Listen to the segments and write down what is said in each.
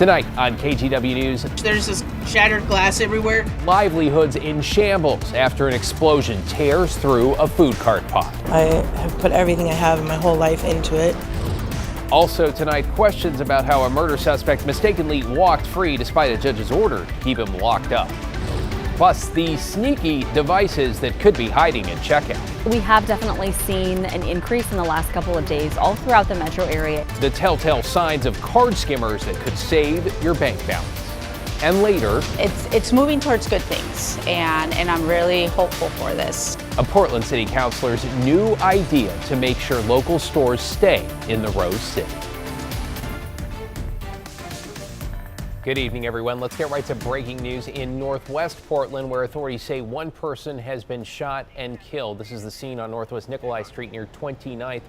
Tonight on KGW News, there's this shattered glass everywhere. Livelihoods in shambles after an explosion tears through a food cart pod. I have put everything I have in my whole life into it. Also tonight, questions about how a murder suspect mistakenly walked free despite a judge's order to keep him locked up. Plus, the sneaky devices that could be hiding at checkout. We have definitely seen an increase in the last couple of days all throughout the metro area. The telltale signs of card skimmers that could save your bank balance. And later, it's moving towards good things, and I'm really hopeful for this. A Portland City Councilor's new idea to make sure local stores stay in the Rose City. Good evening, everyone. Let's get right to breaking news in Northwest Portland, where authorities say one person has been shot and killed. This is the scene on Northwest Nikolai Street near 29th.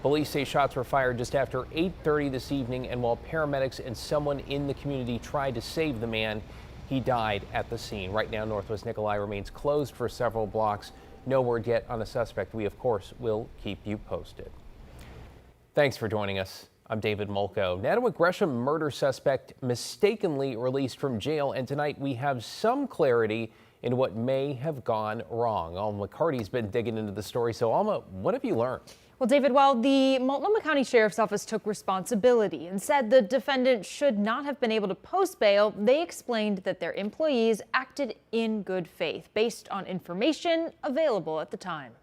Police say shots were fired just after 8:30 this evening, and while paramedics and someone in the community tried to save the man, he died at the scene. Right now, Northwest Nikolai remains closed for several blocks. No word yet on a suspect. We, of course, will keep you posted. Thanks for joining us. I'm David Molko. Natawa Gresham murder suspect mistakenly released from jail, and tonight we have some clarity in what may have gone wrong. Alma McCarty's been digging into the story. So Alma, what have you learned? Well, David, while the Multnomah County Sheriff's Office took responsibility and said the defendant should not have been able to post bail, they explained that their employees acted in good faith based on information available at the time.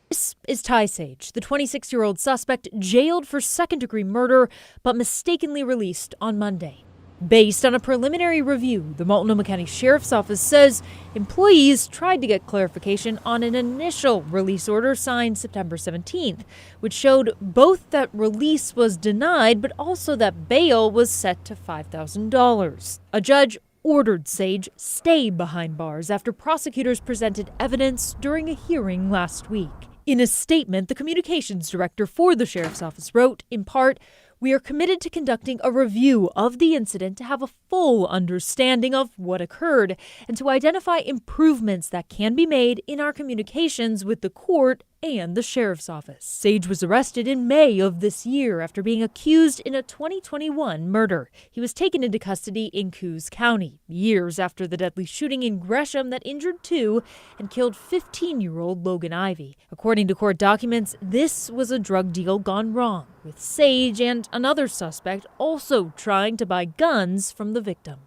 This is Ty Sage, the 26-year-old suspect jailed for second-degree murder, but mistakenly released on Monday. Based on a preliminary review, the Multnomah County Sheriff's Office says employees tried to get clarification on an initial release order signed September 17th, which showed both that release was denied, but also that bail was set to $5,000. A judge ordered Sage stay behind bars after prosecutors presented evidence during a hearing last week. In a statement, the communications director for the Sheriff's Office wrote, in part, "We are committed to conducting a review of the incident to have a full understanding of what occurred and to identify improvements that can be made in our communications with the court and the Sheriff's Office." Sage was arrested in May of this year after being accused in a 2021 murder. He was taken into custody in Coos County, years after the deadly shooting in Gresham that injured 2 and killed 15-year-old Logan Ivy. According to court documents, this was a drug deal gone wrong, with Sage and another suspect also trying to buy guns from the victim.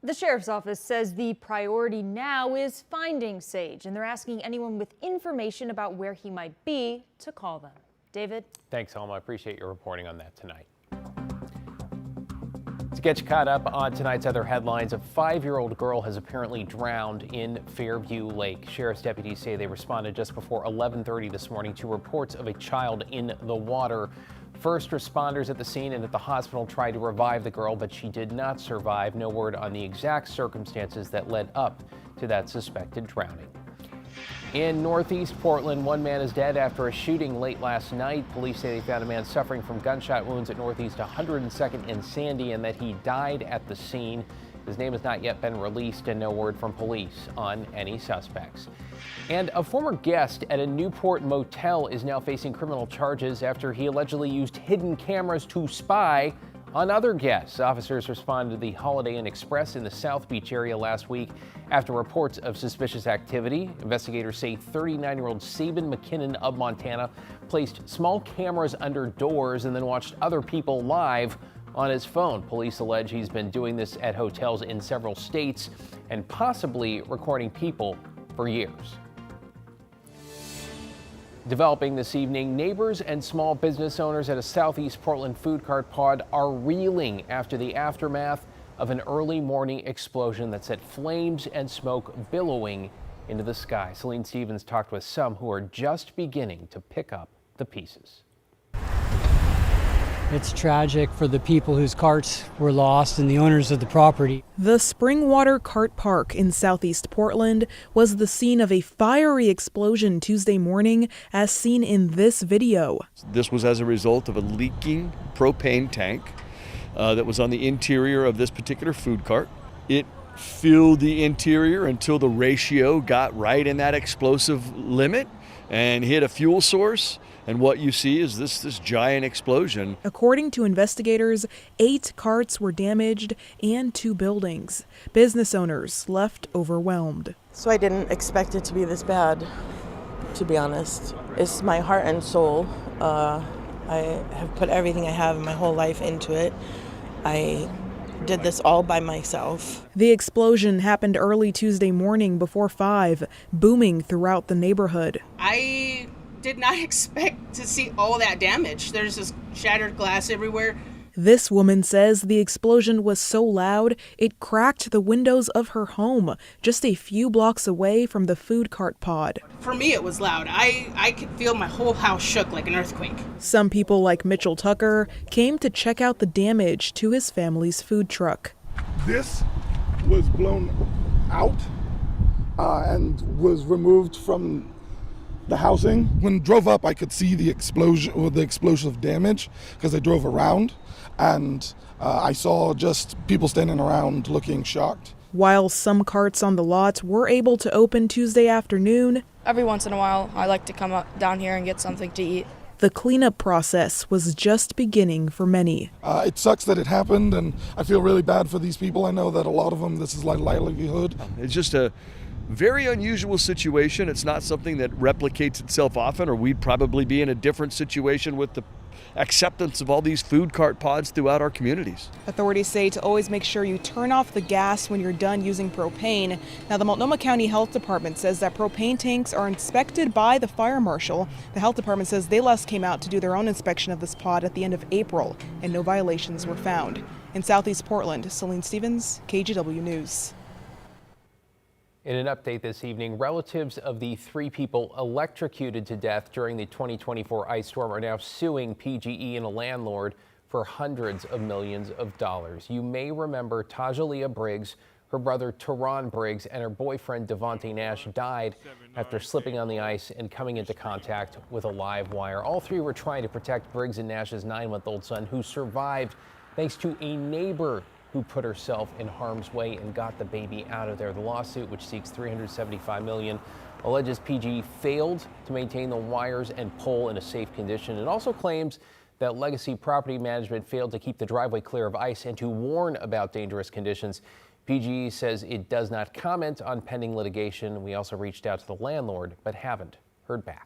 The Sheriff's Office says the priority now is finding Sage, and they're asking anyone with information about where he might be to call them. David? Thanks, Alma. I appreciate your reporting on that tonight. To get you caught up on tonight's other headlines, a 5-year-old girl has apparently drowned in Fairview Lake. Sheriff's deputies say they responded just before 11:30 this morning to reports of a child in the water. First responders at the scene and at the hospital tried to revive the girl, but she did not survive. No word on the exact circumstances that led up to that suspected drowning. In Northeast Portland, one man is dead after a shooting late last night. Police say they found a man suffering from gunshot wounds at Northeast 102nd and Sandy and that he died at the scene. His name has not yet been released and no word from police on any suspects. And a former guest at a Newport motel is now facing criminal charges after he allegedly used hidden cameras to spy on other guests. Officers responded to the Holiday Inn Express in the South Beach area last week after reports of suspicious activity. Investigators say 39-year-old Sabin McKinnon of Montana placed small cameras under doors and then watched other people live on his phone. Police allege he's been doing this at hotels in several states and possibly recording people for years. Developing this evening, neighbors and small business owners at a Southeast Portland food cart pod are reeling after the aftermath of an early morning explosion that set flames and smoke billowing into the sky. Celine Stevens talked with some who are just beginning to pick up the pieces. It's tragic for the people whose carts were lost and the owners of the property. The Springwater Cart Park in Southeast Portland was the scene of a fiery explosion Tuesday morning, as seen in this video. This was as a result of a leaking propane tank that was on the interior of this particular food cart. It filled the interior until the ratio got right in that explosive limit and hit a fuel source. And what you see is this giant explosion. According to investigators, 8 carts were damaged and 2 buildings. Business owners left overwhelmed. So I didn't expect it to be this bad, to be honest. It's my heart and soul. I have put everything I have in my whole life into it. I did this all by myself. The explosion happened early Tuesday morning before 5, booming throughout the neighborhood. I did not expect to see all that damage. There's just shattered glass everywhere. This woman says the explosion was so loud it cracked the windows of her home, just a few blocks away from the food cart pod. For me, it was loud. I could feel my whole house shook like an earthquake. Some people like Mitchell Tucker came to check out the damage to his family's food truck. This was blown out and was removed from the housing. When I drove up, I could see the explosion or the explosive damage because I drove around, and I saw just people standing around looking shocked. While some carts on the lot were able to open Tuesday afternoon, every once in a while I like to come up down here and get something to eat. the cleanup process was just beginning for many. It sucks that it happened, and I feel really bad for these people. I know that a lot of them, this is like livelihood. It's just a very unusual situation. It's not something that replicates itself often, or we'd probably be in a different situation with the acceptance of all these food cart pods throughout our communities. Authorities say to always make sure you turn off the gas when you're done using propane. Now, the Multnomah County Health Department says that propane tanks are inspected by the fire marshal. The health department says they last came out to do their own inspection of this pod at the end of April, and no violations were found. In Southeast Portland, Celine Stevens, KGW News. In an update this evening, relatives of the 3 people electrocuted to death during the 2024 ice storm are now suing PGE and a landlord for hundreds of millions of dollars. You may remember Tajalia Briggs, her brother Teron Briggs, and her boyfriend Devontae Nash died after slipping on the ice and coming into contact with a live wire. All 3 were trying to protect Briggs and Nash's 9-month-old son, who survived thanks to a neighbor who put herself in harm's way and got the baby out of there. The lawsuit, which seeks $375 million, alleges PG failed to maintain the wires and pole in a safe condition. It also claims that Legacy Property Management failed to keep the driveway clear of ice and to warn about dangerous conditions. PG says it does not comment on pending litigation. We also reached out to the landlord, but haven't heard back.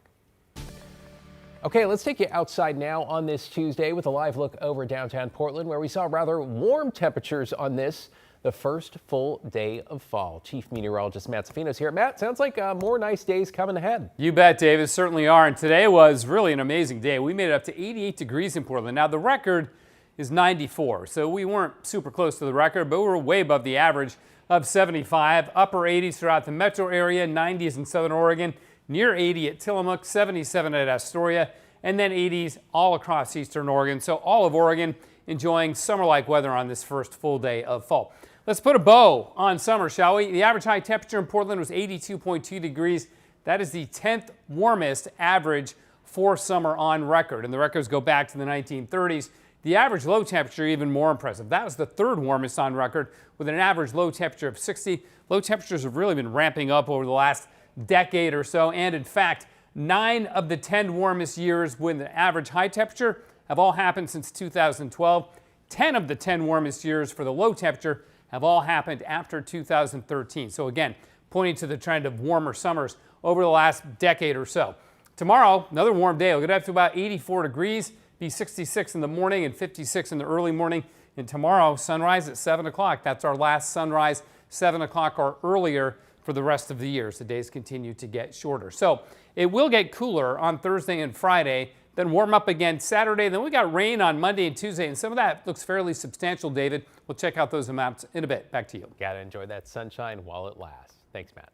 Okay, let's take you outside now on this Tuesday with a live look over downtown Portland, where we saw rather warm temperatures on this, the first full day of fall. Chief Meteorologist Matt Safino's here. Matt, sounds like more nice days coming ahead. You bet, David, certainly are. And today was really an amazing day. We made it up to 88 degrees in Portland. Now, the record is 94, so we weren't super close to the record, but we were way above the average of 75. Upper 80s throughout the metro area, 90s in Southern Oregon, near 80 at Tillamook, 77 at Astoria, and then 80s all across Eastern Oregon. So all of Oregon enjoying summer-like weather on this first full day of fall. Let's put a bow on summer, shall we? The average high temperature in Portland was 82.2 degrees. That is the 10th warmest average for summer on record, and the records go back to the 1930s. The average low temperature even more impressive. That was the 3rd warmest on record with an average low temperature of 60. Low temperatures have really been ramping up over the last decade or so, and in fact, 9 of the 10 warmest years with an average high temperature have all happened since 2012. 10 of the 10 warmest years for the low temperature have all happened after 2013. So again, pointing to the trend of warmer summers over the last decade or so. Tomorrow, another warm day. We'll get up to about 84 degrees, be 66 in the morning and 56 in the early morning. And tomorrow, sunrise at 7 o'clock. That's our last sunrise, 7 o'clock or earlier for the rest of the year. So days continue to get shorter. So it will get cooler on Thursday and Friday, then warm up again Saturday. Then we got rain on Monday and Tuesday, and some of that looks fairly substantial, David. We'll check out those amounts in a bit. Back to you. Gotta enjoy that sunshine while it lasts. Thanks, Matt.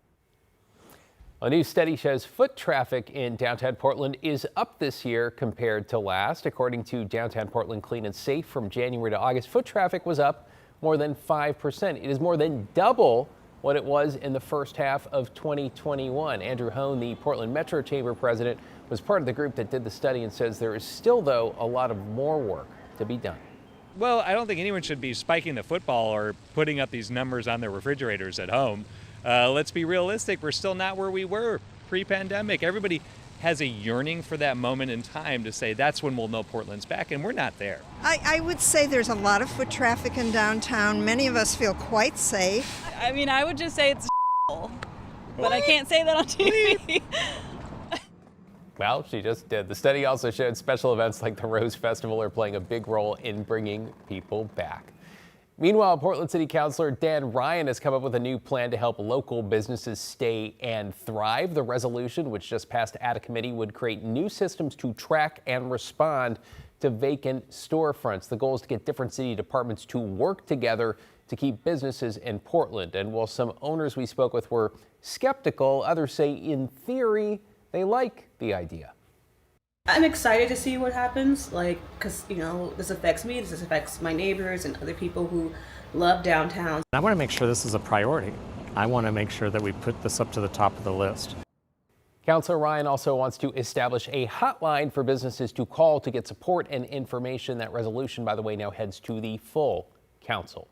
A new study shows foot traffic in downtown Portland is up this year compared to last. According to Downtown Portland Clean and Safe, from January to August, foot traffic was up more than 5%. It is more than double what it was in the first half of 2021. Andrew Hone, the Portland Metro Chamber president, was part of the group that did the study and says there is still, though, a lot of more work to be done. Well, I don't think anyone should be spiking the football or putting up these numbers on their refrigerators at home. Let's be realistic. We're still not where we were pre-pandemic. Everybody has a yearning for that moment in time to say that's when we'll know Portland's back, and we're not there. I would say there's a lot of foot traffic in downtown. Many of us feel quite safe. I mean, I would just say it's but I can't say that on TV. Well, she just did. The study also showed special events like the Rose Festival are playing a big role in bringing people back. Meanwhile, Portland City Councilor Dan Ryan has come up with a new plan to help local businesses stay and thrive. The resolution, which just passed at a committee, would create new systems to track and respond to vacant storefronts. The goal is to get different city departments to work together to keep businesses in Portland. And while some owners we spoke with were skeptical, others say in theory they like the idea. I'm excited to see what happens, because, this affects me, this affects my neighbors and other people who love downtown. I want to make sure this is a priority. I want to make sure that we put this up to the top of the list. Councilor Ryan also wants to establish a hotline for businesses to call to get support and information. That resolution, by the way, now heads to the full council.